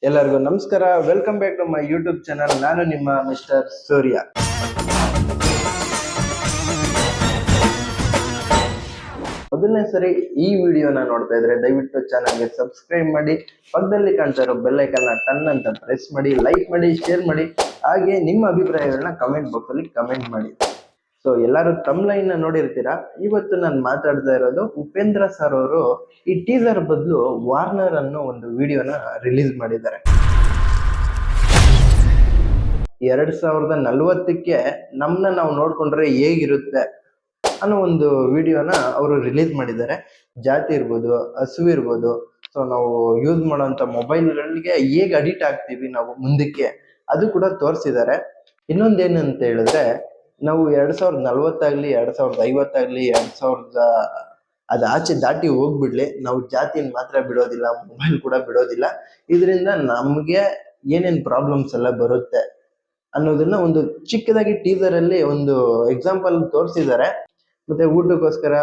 ಎಲ್ಲರಿಗೂ ನಮಸ್ಕಾರ. Welcome back to my YouTube channel. ನಾನು ನಿಮ್ಮ ಮಿಸ್ಟರ್ ಸೂರ್ಯ. ಮೊದಲನೇ ಸರಿ ಈ ವಿಡಿಯೋನ ನೋಡ್ತಾ ಇದ್ರೆ ದಯವಿಟ್ಟು ಚಾನಲ್ಗೆ ಸಬ್ಸ್ಕ್ರೈಬ್ ಮಾಡಿ, ಪಕ್ಕದಲ್ಲಿ ಕಾಣ್ತಾ ಇರೋ ಬೆಲ್ ಐಕನ್ನ ಟನ್ ಅಂತ ಪ್ರೆಸ್ ಮಾಡಿ, ಲೈಕ್ ಮಾಡಿ, ಶೇರ್ ಮಾಡಿ, ಹಾಗೆ ನಿಮ್ಮ ಅಭಿಪ್ರಾಯಗಳನ್ನ ಕಮೆಂಟ್ ಬಾಕ್ಸ್ ಅಲ್ಲಿ ಕಮೆಂಟ್ ಮಾಡಿ. ಸೊ ಎಲ್ಲರೂ ತಮ್ಲೈನ್ ನೋಡಿರ್ತೀರಾ. ಇವತ್ತು ನಾನು ಮಾತಾಡ್ತಾ ಇರೋದು ಉಪೇಂದ್ರ ಸರ್ ಅವರು ಈ ಟೀಸರ್ ಬದಲು ವಾರ್ನರ್ ಅನ್ನೋ ಒಂದು ವಿಡಿಯೋನ ರಿಲೀಸ್ ಮಾಡಿದ್ದಾರೆ. 2040ಕ್ಕೆ ನಮ್ಮನ್ನ ನಾವು ನೋಡ್ಕೊಂಡ್ರೆ ಹೇಗಿರುತ್ತೆ ಅನ್ನೋ ಒಂದು ವಿಡಿಯೋನ ಅವರು ರಿಲೀಸ್ ಮಾಡಿದ್ದಾರೆ. ಜಾತಿ ಇರ್ಬೋದು, ಹಸಿವು ಇರ್ಬೋದು, ಸೊ ನಾವು ಯೂಸ್ ಮಾಡೋಂಥ ಮೊಬೈಲ್ಗಳಿಗೆ ಹೇಗೆ ಅಡಿಕ್ಟ್ ಆಗ್ತೀವಿ ನಾವು ಮುಂದಕ್ಕೆ, ಅದು ಕೂಡ ತೋರಿಸಿದ್ದಾರೆ. ಇನ್ನೊಂದೇನಂತ ಹೇಳಿದ್ರೆ, ನಾವು 2040 2050 ಅದು ಆಚೆ ದಾಟಿ ಹೋಗ್ಬಿಡ್ಲಿ, ನಾವು ಜಾತಿನ ಮಾತ್ರ ಬಿಡೋದಿಲ್ಲ, ಮೊಬೈಲ್ ಕೂಡ ಬಿಡೋದಿಲ್ಲ. ಇದರಿಂದ ನಮಗೆ ಏನೇನ್ ಪ್ರಾಬ್ಲಮ್ಸ್ ಎಲ್ಲ ಬರುತ್ತೆ ಅನ್ನೋದನ್ನ ಒಂದು ಚಿಕ್ಕದಾಗಿ ಟೀಸರ್ ಅಲ್ಲಿ ಒಂದು ಎಕ್ಸಾಂಪಲ್ ತೋರಿಸಿದ್ದಾರೆ. ಮತ್ತೆ ಊಟಕ್ಕೋಸ್ಕರ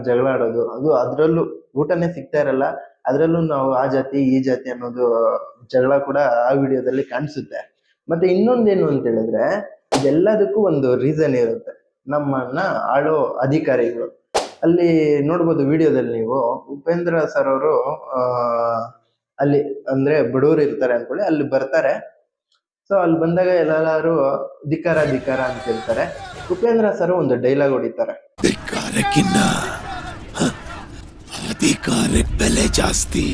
ಜಗಳ ಆಡೋದು, ಅದ್ರಲ್ಲೂ ಊಟನೇ ಸಿಗ್ತಾ ಇರಲ್ಲ, ಅದ್ರಲ್ಲೂ ನಾವು ಆ ಜಾತಿ ಈ ಜಾತಿ ಅನ್ನೋದು ಜಗಳ ಕೂಡ ಆ ವಿಡಿಯೋದಲ್ಲಿ ಕಾಣಿಸುತ್ತೆ. ಮತ್ತೆ ಇನ್ನೊಂದೇನು ಅಂತ ಹೇಳಿದ್ರೆ, ಇದೆಲ್ಲದಕ್ಕೂ ಒಂದು ರೀಸನ್ ಇರುತ್ತೆ. ನಮ್ಮನ್ನ ಆಳೋ ಅಧಿಕಾರಿಗಳು. ಅಲ್ಲಿ ನೋಡ್ಬೋದು ವಿಡಿಯೋದಲ್ಲಿ ನೀವು, ಉಪೇಂದ್ರ ಸರ್ ಅವರು ಅಲ್ಲಿ ಅಂದ್ರೆ ಬಡವರು ಇರ್ತಾರೆ ಅನ್ಕೊಳ್ಳಿ, ಅಲ್ಲಿ ಬರ್ತಾರೆ. ಸೊ ಅಲ್ಲಿ ಬಂದಾಗ ಎಲ್ಲರೂ ಧಿಕ್ಕಾರ ಧಿಕ್ಕಾರ ಅಂತ ಹೇಳ್ತಾರೆ. ಉಪೇಂದ್ರ ಸರ್ ಒಂದು ಡೈಲಾಗ್ ಹೊಡಿತಾರೆ, ಬೆಲೆ ಜಾಸ್ತಿ.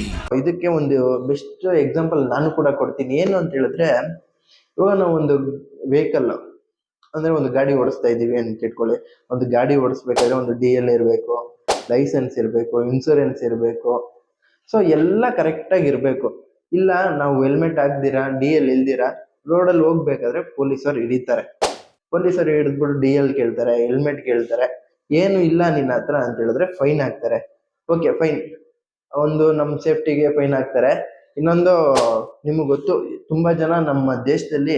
ಇದಕ್ಕೆ ಒಂದು ಬೆಸ್ಟ್ ಎಕ್ಸಾಂಪಲ್ ನಾನು ಕೂಡ ಕೊಡ್ತೀನಿ. ಏನು ಅಂತ ಹೇಳಿದ್ರೆ, ಇವಾಗ ನಾವು ಒಂದು ವೆಹಿಕಲ್ ಅಂದ್ರೆ ಒಂದು ಗಾಡಿ ಓಡಿಸ್ತಾ ಇದೀವಿ ಅಂತ ಇಟ್ಕೊಳ್ಳಿ. ಒಂದು ಗಾಡಿ ಓಡಿಸ್ಬೇಕಾದ್ರೆ ಒಂದು DL ಇರಬೇಕು, ಲೈಸೆನ್ಸ್ ಇರಬೇಕು, ಇನ್ಸೂರೆನ್ಸ್ ಇರಬೇಕು. ಸೊ ಎಲ್ಲ ಕರೆಕ್ಟಾಗಿ ಇರಬೇಕು. ಇಲ್ಲ ನಾವು ಹೆಲ್ಮೆಟ್ ಹಾಕ್ದಿರಾ, DL ಇಲ್ದಿರಾ ರೋಡಲ್ಲಿ ಹೋಗ್ಬೇಕಾದ್ರೆ ಪೊಲೀಸರು ಹಿಡಿತಾರೆ. ಪೊಲೀಸರು ಹಿಡಿದ್ಬಿಟ್ಟು DL ಕೇಳ್ತಾರೆ, ಹೆಲ್ಮೆಟ್ ಕೇಳ್ತಾರೆ. ಏನು ಇಲ್ಲ ನಿನ್ನ ಹತ್ರ ಅಂತ ಹೇಳಿದ್ರೆ ಫೈನ್ ಹಾಕ್ತಾರೆ. ಓಕೆ, ಫೈನ್, ಒಂದು ನಮ್ಮ ಸೇಫ್ಟಿಗೆ ಫೈನ್ ಹಾಕ್ತಾರೆ. ಇನ್ನೊಂದು, ನಿಮಗೆ ಗೊತ್ತು, ತುಂಬಾ ಜನ ನಮ್ಮ ದೇಶದಲ್ಲಿ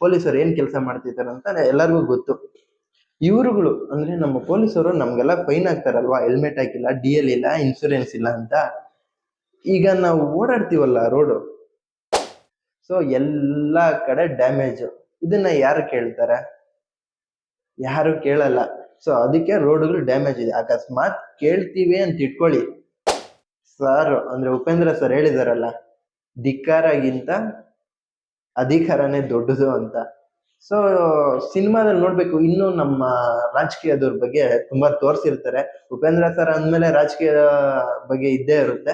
ಪೊಲೀಸರು ಏನ್ ಕೆಲಸ ಮಾಡ್ತಿದ್ದಾರೆ ಅಂತ ಎಲ್ಲರಿಗೂ ಗೊತ್ತು. ಇವರುಗಳು ಅಂದ್ರೆ ನಮ್ಮ ಪೊಲೀಸರು ನಮ್ಗೆಲ್ಲ ಫೈನ್ ಹಾಕ್ತಾರಲ್ವಾ, ಹೆಲ್ಮೆಟ್ ಹಾಕಿಲ್ಲ, DL ಇಲ್ಲ, ಇನ್ಸೂರೆನ್ಸ್ ಇಲ್ಲ ಅಂತ. ಈಗ ನಾವು ಓಡಾಡ್ತೀವಲ್ಲ ರೋಡು, ಸೊ ಎಲ್ಲಾ ಕಡೆ ಡ್ಯಾಮೇಜ್. ಇದನ್ನ ಯಾರು ಕೇಳ್ತಾರೆ? ಯಾರು ಕೇಳಲ್ಲ. ಸೊ ಅದಕ್ಕೆ ರೋಡ್ಗಳು ಡ್ಯಾಮೇಜ್ ಇದೆ. ಅಕಸ್ಮಾತ್ ಕೇಳ್ತೀವಿ ಅಂತ ಇಟ್ಕೊಳ್ಳಿ, ಸರ್ ಅಂದ್ರೆ ಉಪೇಂದ್ರ ಸರ್ ಹೇಳಿದಾರಲ್ಲ, ಧಿಕ್ಕಾರಗಿಂತ ಅಧಿಕಾರನೇ ದೊಡ್ಡದು ಅಂತ. ಸೊ ಸಿನಿಮಾದಲ್ಲಿ ನೋಡ್ಬೇಕು, ಇನ್ನು ನಮ್ಮ ರಾಜಕೀಯದವ್ರ ಬಗ್ಗೆ ತುಂಬಾ ತೋರಿಸಿರ್ತಾರೆ. ಉಪೇಂದ್ರ ಸರ್ ಅಂದ್ಮೇಲೆ ರಾಜಕೀಯ ಬಗ್ಗೆ ಇದ್ದೇ ಇರುತ್ತೆ.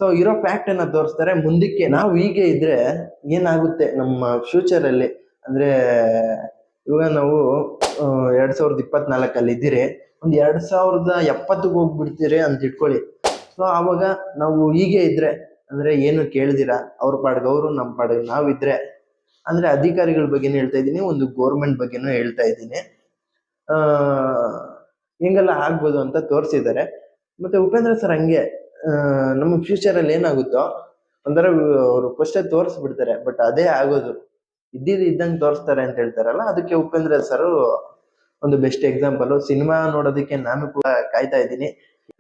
ಸೊ ಇರೋ ಫ್ಯಾಕ್ಟ್ ಅನ್ನ ತೋರಿಸ್ತಾರೆ. ಮುಂದಕ್ಕೆ ನಾವು ಹೀಗೆ ಇದ್ರೆ ಏನಾಗುತ್ತೆ ನಮ್ಮ ಫ್ಯೂಚರ್ ಅಲ್ಲಿ ಅಂದ್ರೆ, ಇವಾಗ ನಾವು 2024 ಇದ್ದೀರಿ, ಒಂದು 2070 ಹೋಗ್ಬಿಡ್ತೀರಿ ಅಂತ ಇಟ್ಕೊಳ್ಳಿ. ಸೊ ಆವಾಗ ನಾವು ಹೀಗೆ ಇದ್ರೆ ಅಂದ್ರೆ ಏನು ಕೇಳ್ದಿರಾ ಅವ್ರ ಪಾಡ್ಗೆ ಅವರು ನಮ್ಮ ಪಾಡ್ಗೆ ನಾವಿದ್ರೆ, ಅಂದ್ರೆ ಅಧಿಕಾರಿಗಳ ಬಗ್ಗೆನೂ ಹೇಳ್ತಾ ಇದ್ದೀನಿ, ಒಂದು ಗೋರ್ಮೆಂಟ್ ಬಗ್ಗೆನೂ ಹೇಳ್ತಾ ಇದ್ದೀನಿ, ಹಿಂಗೆಲ್ಲ ಆಗ್ಬೋದು ಅಂತ ತೋರಿಸಿದ್ದಾರೆ. ಮತ್ತೆ ಉಪೇಂದ್ರ ಸರ್ ಹಂಗೆ ನಮ್ಮ ಫ್ಯೂಚರ್ ಅಲ್ಲಿ ಏನಾಗುತ್ತೋ ಒಂಥರ ಅವರು ಫಸ್ಟೇ ತೋರಿಸ್ಬಿಡ್ತಾರೆ. ಬಟ್ ಅದೇ ಆಗೋದು, ಇದ್ದಂಗೆ ತೋರಿಸ್ತಾರೆ ಅಂತ ಹೇಳ್ತಾರಲ್ಲ, ಅದಕ್ಕೆ ಉಪೇಂದ್ರ ಸರ್ ಒಂದು ಬೆಸ್ಟ್ ಎಕ್ಸಾಂಪಲ್. ಸಿನಿಮಾ ನೋಡೋದಕ್ಕೆ ನಾನು ಕೂಡ ಕಾಯ್ತಾ ಇದ್ದೀನಿ.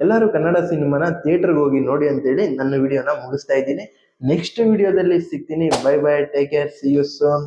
ಎಲ್ಲರೂ ಕನ್ನಡ ಸಿನಿಮಾನ ಥಿಯೇಟರ್ಗೆ ಹೋಗಿ ನೋಡಿ ಅಂತೇಳಿ ನನ್ನ ವಿಡಿಯೋನ ಮುಗಿಸ್ತಾ ಇದ್ದೀನಿ. ನೆಕ್ಸ್ಟ್ ವಿಡಿಯೋದಲ್ಲಿ ಸಿಗ್ತೀನಿ. Bye bye, take care, see you soon.